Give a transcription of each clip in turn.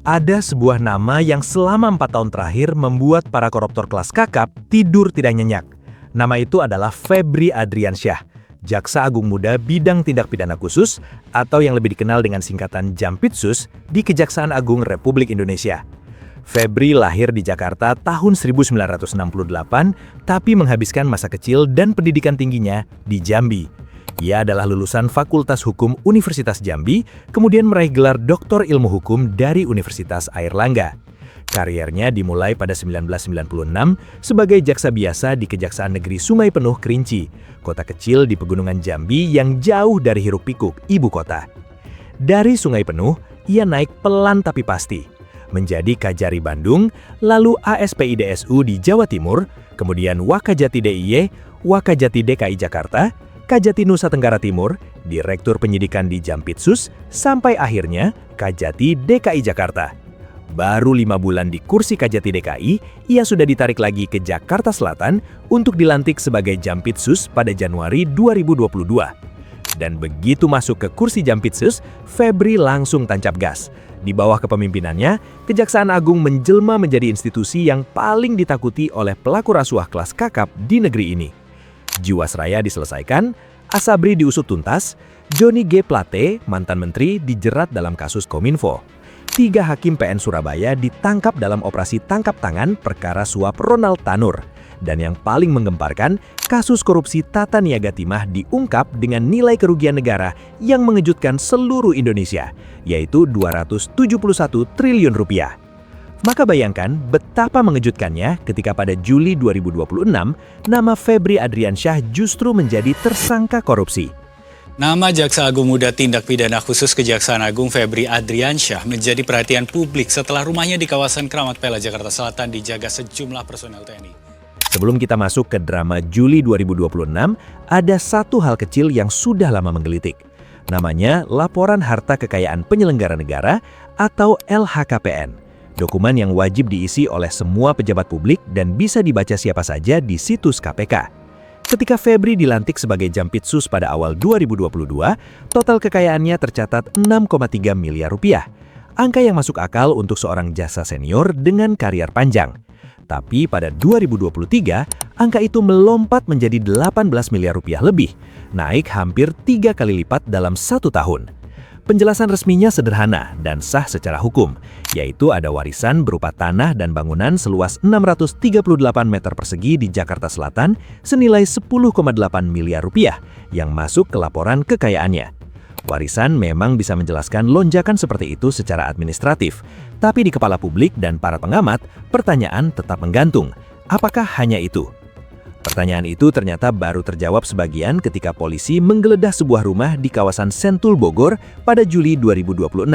Ada sebuah nama yang selama 4 tahun terakhir membuat para koruptor kelas kakap tidur tidak nyenyak. Nama itu adalah Febri Adriansyah, Jaksa Agung Muda Bidang Tindak Pidana Khusus atau yang lebih dikenal dengan singkatan Jampitsus di Kejaksaan Agung Republik Indonesia. Febri lahir di Jakarta tahun 1968, tapi menghabiskan masa kecil dan pendidikan tingginya di Jambi. Ia adalah lulusan Fakultas Hukum Universitas Jambi, kemudian meraih gelar Doktor Ilmu Hukum dari Universitas Airlangga. Kariernya dimulai pada 1996 sebagai jaksa biasa di Kejaksaan Negeri Sungai Penuh Kerinci, kota kecil di Pegunungan Jambi yang jauh dari hiruk-pikuk ibu kota. Dari Sungai Penuh, ia naik pelan tapi pasti, menjadi Kajari Bandung, lalu ASPIDSU di Jawa Timur, kemudian Wakajati DIY, Wakajati DKI Jakarta, Kajati Nusa Tenggara Timur, Direktur Penyidikan di Jampitsus, sampai akhirnya Kajati DKI Jakarta. Baru 5 bulan di kursi Kajati DKI, ia sudah ditarik lagi ke Jakarta Selatan untuk dilantik sebagai Jampitsus pada Januari 2022. Dan begitu masuk ke kursi Jampitsus, Febri langsung tancap gas. Di bawah kepemimpinannya, Kejaksaan Agung menjelma menjadi institusi yang paling ditakuti oleh pelaku rasuah kelas kakap di negeri ini. Jiwasraya diselesaikan, Asabri diusut tuntas, Joni G. Plate, mantan menteri, dijerat dalam kasus Kominfo. 3 hakim PN Surabaya ditangkap dalam operasi tangkap tangan perkara suap Ronald Tanur. Dan yang paling menggemparkan, kasus korupsi tata niaga timah diungkap dengan nilai kerugian negara yang mengejutkan seluruh Indonesia, yaitu 271 triliun rupiah. Maka bayangkan betapa mengejutkannya ketika pada Juli 2026, nama Febri Adriansyah justru menjadi tersangka korupsi. Nama Jaksa Agung Muda Tindak Pidana Khusus Kejaksaan Agung Febri Adriansyah menjadi perhatian publik setelah rumahnya di kawasan Kramat Pela, Jakarta Selatan dijaga sejumlah personel TNI. Sebelum kita masuk ke drama Juli 2026, ada satu hal kecil yang sudah lama menggelitik. Namanya Laporan Harta Kekayaan Penyelenggara Negara atau LHKPN. Dokumen yang wajib diisi oleh semua pejabat publik dan bisa dibaca siapa saja di situs KPK. Ketika Febri dilantik sebagai Jampitsus pada awal 2022, total kekayaannya tercatat 6,3 miliar rupiah. Angka yang masuk akal untuk seorang jaksa senior dengan karier panjang. Tapi pada 2023, angka itu melompat menjadi 18 miliar rupiah lebih, naik hampir 3 kali lipat dalam 1 tahun. Penjelasan resminya sederhana dan sah secara hukum, yaitu ada warisan berupa tanah dan bangunan seluas 638 meter persegi di Jakarta Selatan senilai 10,8 miliar rupiah yang masuk ke laporan kekayaannya. Warisan memang bisa menjelaskan lonjakan seperti itu secara administratif, tapi di kepala publik dan para pengamat, pertanyaan tetap menggantung. Apakah hanya itu? Pertanyaan itu ternyata baru terjawab sebagian ketika polisi menggeledah sebuah rumah di kawasan Sentul Bogor pada Juli 2026.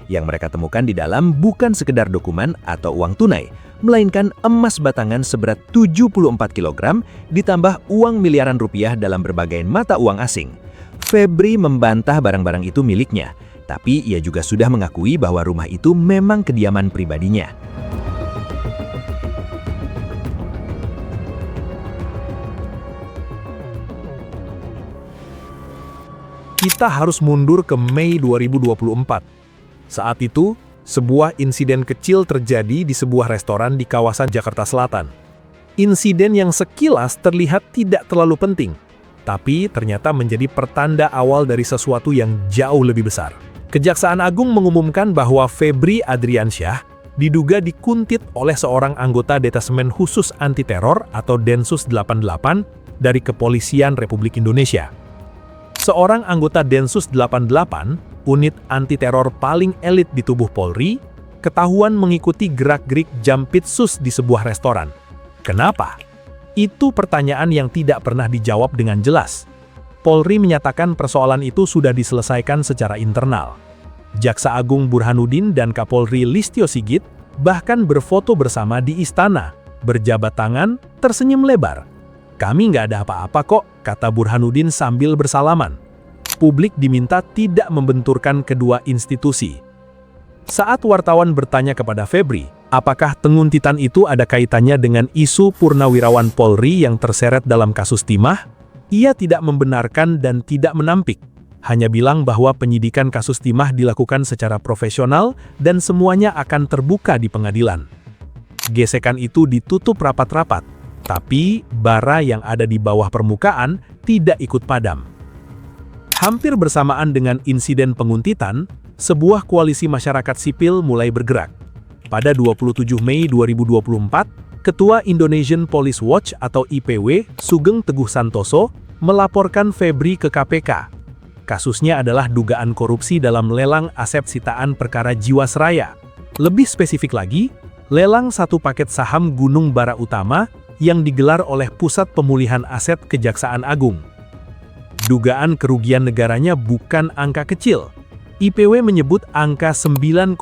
Yang mereka temukan di dalam bukan sekedar dokumen atau uang tunai, melainkan emas batangan seberat 74 kg ditambah uang miliaran rupiah dalam berbagai mata uang asing. Febri membantah barang-barang itu miliknya, tapi ia juga sudah mengakui bahwa rumah itu memang kediaman pribadinya. Kita harus mundur ke Mei 2024. Saat itu, sebuah insiden kecil terjadi di sebuah restoran di kawasan Jakarta Selatan. Insiden yang sekilas terlihat tidak terlalu penting, tapi ternyata menjadi pertanda awal dari sesuatu yang jauh lebih besar. Kejaksaan Agung mengumumkan bahwa Febri Adriansyah diduga dikuntit oleh seorang anggota Detasemen Khusus Anti Teror atau Densus 88 dari Kepolisian Republik Indonesia. Seorang anggota Densus 88, unit anti-teror paling elit di tubuh Polri, ketahuan mengikuti gerak-gerik Jampitsus di sebuah restoran. Kenapa? Itu pertanyaan yang tidak pernah dijawab dengan jelas. Polri menyatakan persoalan itu sudah diselesaikan secara internal. Jaksa Agung Burhanuddin dan Kapolri Listio Sigit bahkan berfoto bersama di istana, berjabat tangan, tersenyum lebar. "Kami nggak ada apa-apa kok," kata Burhanuddin sambil bersalaman. Publik diminta tidak membenturkan kedua institusi. Saat wartawan bertanya kepada Febri, apakah penguntitan itu ada kaitannya dengan isu purnawirawan Polri yang terseret dalam kasus timah, ia tidak membenarkan dan tidak menampik. hanya bilang bahwa penyidikan kasus timah dilakukan secara profesional dan semuanya akan terbuka di pengadilan. Gesekan itu ditutup rapat-rapat, tapi bara yang ada di bawah permukaan tidak ikut padam. Hampir bersamaan dengan insiden penguntitan, sebuah koalisi masyarakat sipil mulai bergerak. Pada 27 Mei 2024, Ketua Indonesian Police Watch atau IPW, Sugeng Teguh Santoso, melaporkan Febri ke KPK. Kasusnya adalah dugaan korupsi dalam lelang aset sitaan perkara Jiwasraya. Lebih spesifik lagi, lelang satu paket saham Gunung Bara Utama yang digelar oleh Pusat Pemulihan Aset Kejaksaan Agung. Dugaan kerugian negaranya bukan angka kecil. IPW menyebut angka 9,7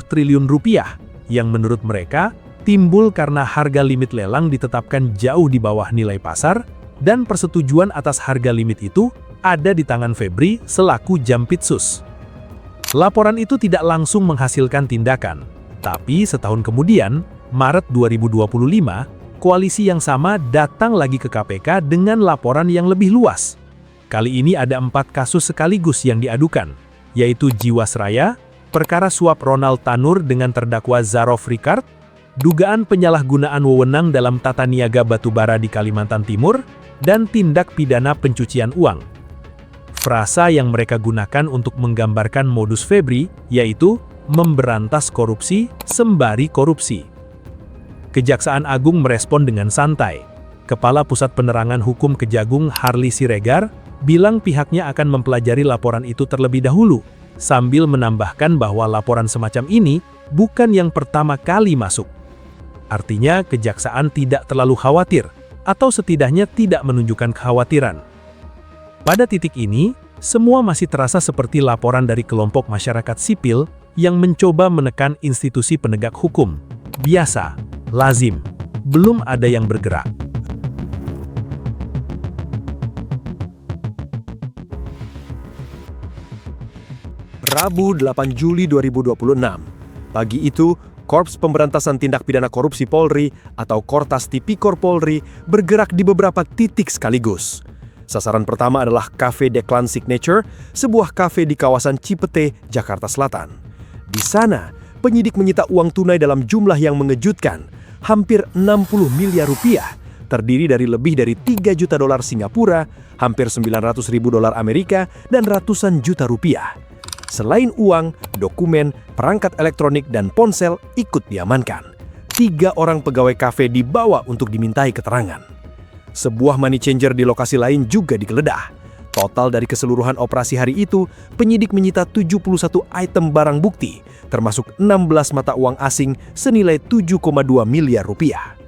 triliun rupiah, yang menurut mereka timbul karena harga limit lelang ditetapkan jauh di bawah nilai pasar, dan persetujuan atas harga limit itu ada di tangan Febri selaku Jampitsus. Laporan itu tidak langsung menghasilkan tindakan, tapi setahun kemudian, Maret 2025, koalisi yang sama datang lagi ke KPK dengan laporan yang lebih luas. Kali ini ada 4 kasus sekaligus yang diadukan, yaitu Jiwasraya, perkara suap Ronald Tanur dengan terdakwa Zarof Ricard, dugaan penyalahgunaan wewenang dalam tata niaga batubara di Kalimantan Timur, dan tindak pidana pencucian uang. Frasa yang mereka gunakan untuk menggambarkan modus Febri yaitu memberantas korupsi sembari korupsi. Kejaksaan Agung merespon dengan santai. Kepala Pusat Penerangan Hukum Kejagung Harli Siregar bilang pihaknya akan mempelajari laporan itu terlebih dahulu, sambil menambahkan bahwa laporan semacam ini bukan yang pertama kali masuk. Artinya kejaksaan tidak terlalu khawatir, atau setidaknya tidak menunjukkan kekhawatiran. Pada titik ini, semua masih terasa seperti laporan dari kelompok masyarakat sipil yang mencoba menekan institusi penegak hukum. Biasa, lazim, belum ada yang bergerak. Rabu 8 Juli 2026. Pagi itu, Korps Pemberantasan Tindak Pidana Korupsi Polri atau Kortas Tipikor Polri bergerak di beberapa titik sekaligus. Sasaran pertama adalah Cafe Declan Signature, sebuah kafe di kawasan Cipete, Jakarta Selatan. Di sana, penyidik menyita uang tunai dalam jumlah yang mengejutkan, hampir 60 miliar rupiah, terdiri dari lebih dari 3 juta dolar Singapura, hampir 900 ribu dolar Amerika, dan ratusan juta rupiah. Selain uang, dokumen, perangkat elektronik, dan ponsel ikut diamankan. 3 orang pegawai kafe dibawa untuk dimintai keterangan. Sebuah money changer di lokasi lain juga digeledah. Total dari keseluruhan operasi hari itu, penyidik menyita 71 item barang bukti, termasuk 16 mata uang asing senilai 7,2 miliar rupiah.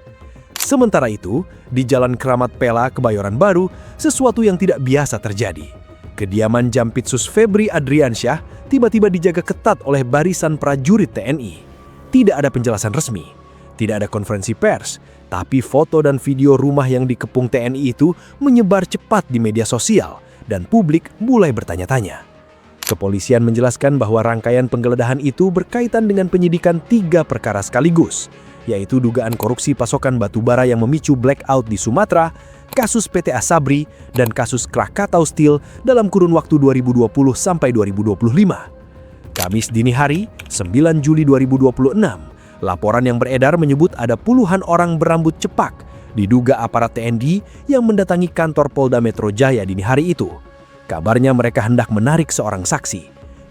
Sementara itu, di Jalan Kramat Pela, Kebayoran Baru, sesuatu yang tidak biasa terjadi. Kediaman Jampitsus Febri Adriansyah tiba-tiba dijaga ketat oleh barisan prajurit TNI. Tidak ada penjelasan resmi, tidak ada konferensi pers, tapi foto dan video rumah yang dikepung TNI itu menyebar cepat di media sosial dan publik mulai bertanya-tanya. Kepolisian menjelaskan bahwa rangkaian penggeledahan itu berkaitan dengan penyidikan 3 perkara sekaligus, yaitu dugaan korupsi pasokan batubara yang memicu blackout di Sumatera, kasus PT Asabri, dan kasus Krakatau Steel dalam kurun waktu 2020 sampai 2025. Kamis dini hari, 9 Juli 2026, laporan yang beredar menyebut ada puluhan orang berambut cepak, diduga aparat TNI yang mendatangi kantor Polda Metro Jaya dini hari itu. Kabarnya mereka hendak menarik seorang saksi.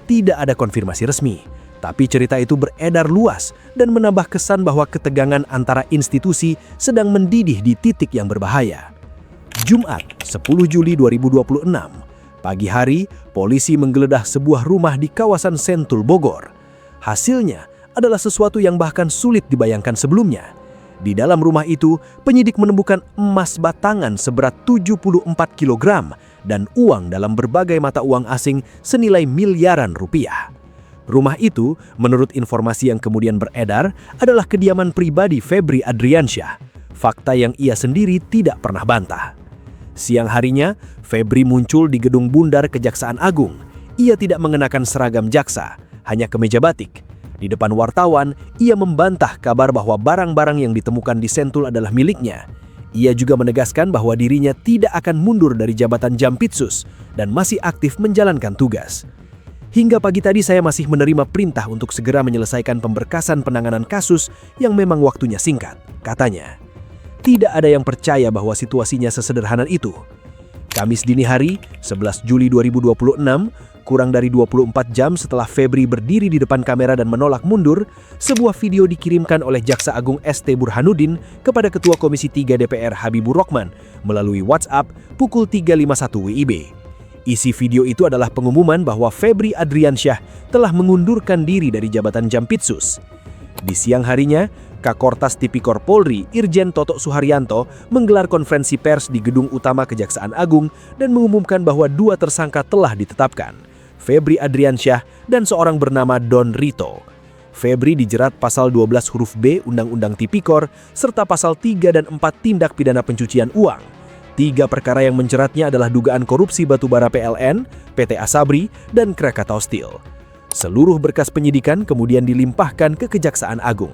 Tidak ada konfirmasi resmi, tapi cerita itu beredar luas dan menambah kesan bahwa ketegangan antara institusi sedang mendidih di titik yang berbahaya. Jumat, 10 Juli 2026, pagi hari, polisi menggeledah sebuah rumah di kawasan Sentul, Bogor. Hasilnya adalah sesuatu yang bahkan sulit dibayangkan sebelumnya. Di dalam rumah itu, penyidik menemukan emas batangan seberat 74 kg dan uang dalam berbagai mata uang asing senilai miliaran rupiah. Rumah itu, menurut informasi yang kemudian beredar, adalah kediaman pribadi Febri Adriansyah. Fakta yang ia sendiri tidak pernah bantah. Siang harinya, Febri muncul di Gedung Bundar Kejaksaan Agung. Ia tidak mengenakan seragam jaksa, hanya kemeja batik. Di depan wartawan, ia membantah kabar bahwa barang-barang yang ditemukan di Sentul adalah miliknya. Ia juga menegaskan bahwa dirinya tidak akan mundur dari jabatan Jampitsus dan masih aktif menjalankan tugas. Hingga pagi tadi saya masih menerima perintah untuk segera menyelesaikan pemberkasan penanganan kasus yang memang waktunya singkat, katanya. Tidak ada yang percaya bahwa situasinya sesederhana itu. Kamis dini hari, 11 Juli 2026, kurang dari 24 jam setelah Febri berdiri di depan kamera dan menolak mundur, sebuah video dikirimkan oleh Jaksa Agung ST Burhanuddin kepada Ketua Komisi 3 DPR Habibur Rahman melalui WhatsApp pukul 3.51 WIB. Isi video itu adalah pengumuman bahwa Febri Adriansyah telah mengundurkan diri dari jabatan Jampitsus. Di siang harinya, Kakortas Tipikor Polri Irjen Toto Suharyanto menggelar konferensi pers di Gedung Utama Kejaksaan Agung dan mengumumkan bahwa 2 tersangka telah ditetapkan, Febri Adriansyah dan seorang bernama Don Rito. Febri dijerat pasal 12 huruf B Undang-Undang Tipikor serta pasal 3 dan 4 tindak pidana pencucian uang. 3 perkara yang menjeratnya adalah dugaan korupsi batubara PLN, PT Asabri, dan Krakatau Steel. Seluruh berkas penyidikan kemudian dilimpahkan ke Kejaksaan Agung.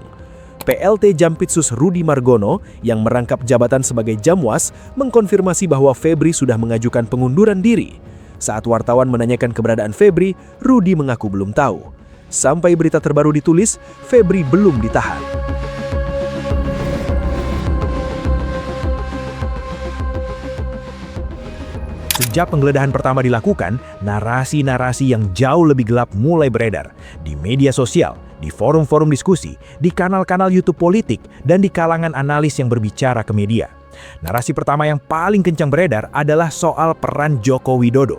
PLT Jampitsus Rudi Margono yang merangkap jabatan sebagai Jamwas mengkonfirmasi bahwa Febri sudah mengajukan pengunduran diri. Saat wartawan menanyakan keberadaan Febri, Rudi mengaku belum tahu. Sampai berita terbaru ditulis, Febri belum ditahan. Sejak penggeledahan pertama dilakukan, narasi-narasi yang jauh lebih gelap mulai beredar di media sosial, di forum-forum diskusi, di kanal-kanal YouTube politik, dan di kalangan analis yang berbicara ke media. Narasi pertama yang paling kencang beredar adalah soal peran Joko Widodo.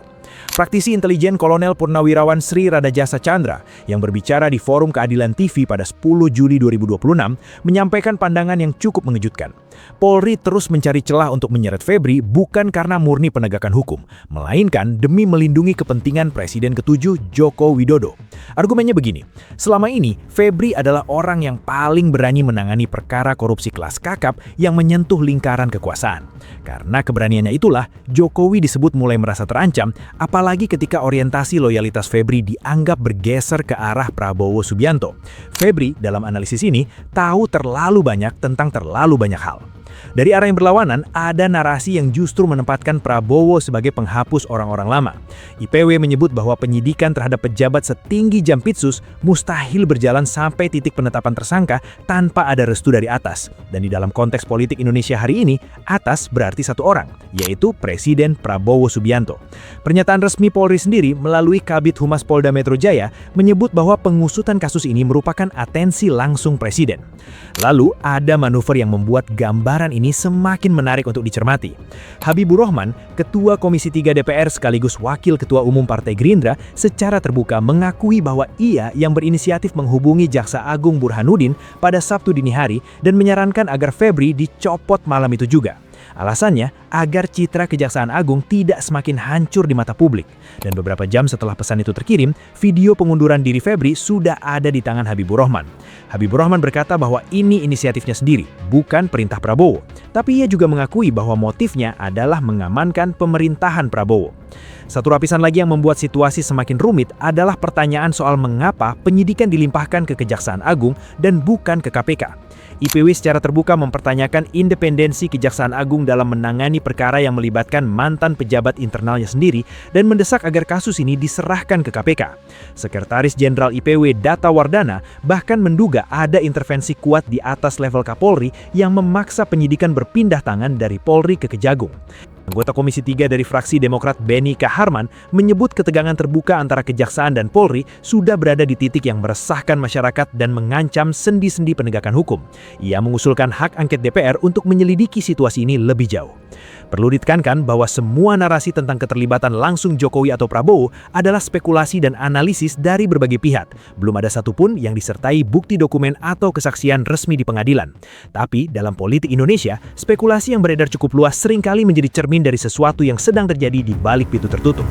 Praktisi intelijen Kolonel Purnawirawan Sri Radajasa Chandra yang berbicara di Forum Keadilan TV pada 10 Juli 2026 menyampaikan pandangan yang cukup mengejutkan. Polri terus mencari celah untuk menyeret Febri bukan karena murni penegakan hukum, melainkan demi melindungi kepentingan Presiden ke-7 Joko Widodo. Argumennya begini, selama ini Febri adalah orang yang paling berani menangani perkara korupsi kelas kakap yang menyentuh lingkaran kekuasaan. Karena keberaniannya itulah, Jokowi disebut mulai merasa terancam, apalagi ketika orientasi loyalitas Febri dianggap bergeser ke arah Prabowo Subianto. Febri, dalam analisis ini, tahu terlalu banyak tentang terlalu banyak hal. Dari arah yang berlawanan, ada narasi yang justru menempatkan Prabowo sebagai penghapus orang-orang lama. IPW menyebut bahwa penyidikan terhadap pejabat setinggi Jampitsus mustahil berjalan sampai titik penetapan tersangka tanpa ada restu dari atas. Dan di dalam konteks politik Indonesia hari ini, atas berarti satu orang, yaitu Presiden Prabowo Subianto. Pernyataan resmi Polri sendiri melalui Kabid Humas Polda Metro Jaya menyebut bahwa pengusutan kasus ini merupakan atensi langsung Presiden. Lalu, ada manuver yang membuat gambaran ini semakin menarik untuk dicermati. Habibur Rahman, Ketua Komisi 3 DPR sekaligus Wakil Ketua Umum Partai Gerindra, secara terbuka mengakui bahwa ia yang berinisiatif menghubungi Jaksa Agung Burhanuddin pada Sabtu dini hari dan menyarankan agar Febri dicopot malam itu juga. Alasannya, agar citra Kejaksaan Agung tidak semakin hancur di mata publik. Dan beberapa jam setelah pesan itu terkirim, video pengunduran diri Febri sudah ada di tangan Habibur Rahman. Habibur Rahman berkata bahwa ini inisiatifnya sendiri, bukan perintah Prabowo. Tapi ia juga mengakui bahwa motifnya adalah mengamankan pemerintahan Prabowo. Satu lapisan lagi yang membuat situasi semakin rumit adalah pertanyaan soal mengapa penyidikan dilimpahkan ke Kejaksaan Agung dan bukan ke KPK. IPW secara terbuka mempertanyakan independensi Kejaksaan Agung dalam menangani perkara yang melibatkan mantan pejabat internalnya sendiri dan mendesak agar kasus ini diserahkan ke KPK. Sekretaris Jenderal IPW Data Wardana bahkan menduga ada intervensi kuat di atas level Kapolri yang memaksa penyidikan berpindah tangan dari Polri ke Kejagung. Anggota Komisi 3 dari fraksi Demokrat Beni Kaharman menyebut ketegangan terbuka antara Kejaksaan dan Polri sudah berada di titik yang meresahkan masyarakat dan mengancam sendi-sendi penegakan hukum. Ia mengusulkan hak angket DPR untuk menyelidiki situasi ini lebih jauh. Perlu ditekankan bahwa semua narasi tentang keterlibatan langsung Jokowi atau Prabowo adalah spekulasi dan analisis dari berbagai pihak. Belum ada satupun yang disertai bukti dokumen atau kesaksian resmi di pengadilan. Tapi dalam politik Indonesia, spekulasi yang beredar cukup luas seringkali menjadi cermin dari sesuatu yang sedang terjadi di balik pintu tertutup.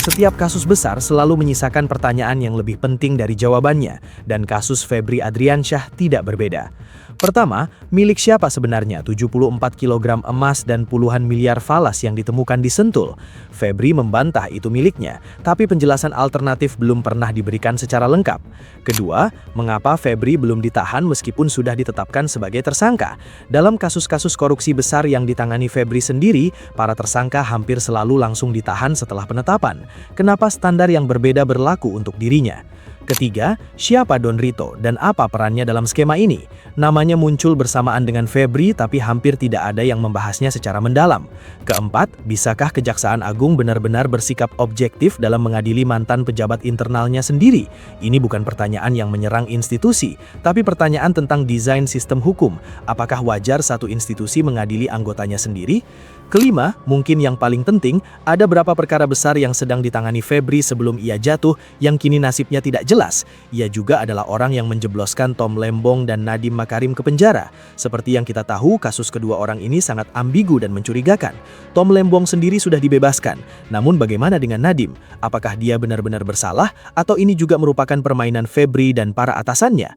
Setiap kasus besar selalu menyisakan pertanyaan yang lebih penting dari jawabannya, dan kasus Febri Adriansyah tidak berbeda. Pertama, milik siapa sebenarnya 74 kg emas dan puluhan miliar falas yang ditemukan di Sentul? Febri membantah itu miliknya, tapi penjelasan alternatif belum pernah diberikan secara lengkap. Kedua, mengapa Febri belum ditahan meskipun sudah ditetapkan sebagai tersangka? Dalam kasus-kasus korupsi besar yang ditangani Febri sendiri, para tersangka hampir selalu langsung ditahan setelah penetapan. Kenapa standar yang berbeda berlaku untuk dirinya? Ketiga, siapa Don Rito dan apa perannya dalam skema ini? Namanya muncul bersamaan dengan Febri tapi hampir tidak ada yang membahasnya secara mendalam. Keempat, bisakah Kejaksaan Agung benar-benar bersikap objektif dalam mengadili mantan pejabat internalnya sendiri? Ini bukan pertanyaan yang menyerang institusi, tapi pertanyaan tentang desain sistem hukum. Apakah wajar satu institusi mengadili anggotanya sendiri? Kelima, mungkin yang paling penting, ada berapa perkara besar yang sedang ditangani Febri sebelum ia jatuh yang kini nasibnya tidak jelas. Ia juga adalah orang yang menjebloskan Tom Lembong dan Nadiem Makarim ke penjara. Seperti yang kita tahu, kasus kedua orang ini sangat ambigu dan mencurigakan. Tom Lembong sendiri sudah dibebaskan. Namun bagaimana dengan Nadiem? Apakah dia benar-benar bersalah atau ini juga merupakan permainan Febri dan para atasannya?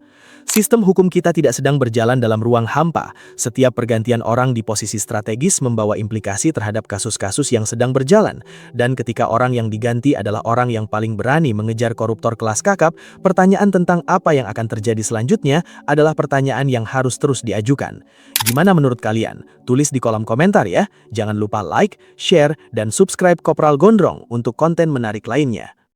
Sistem hukum kita tidak sedang berjalan dalam ruang hampa. Setiap pergantian orang di posisi strategis membawa implikasi terhadap kasus-kasus yang sedang berjalan. Dan ketika orang yang diganti adalah orang yang paling berani mengejar koruptor kelas kakap, pertanyaan tentang apa yang akan terjadi selanjutnya adalah pertanyaan yang harus terus diajukan. Gimana menurut kalian? Tulis di kolom komentar ya. Jangan lupa like, share, dan subscribe Kopral Gondrong untuk konten menarik lainnya.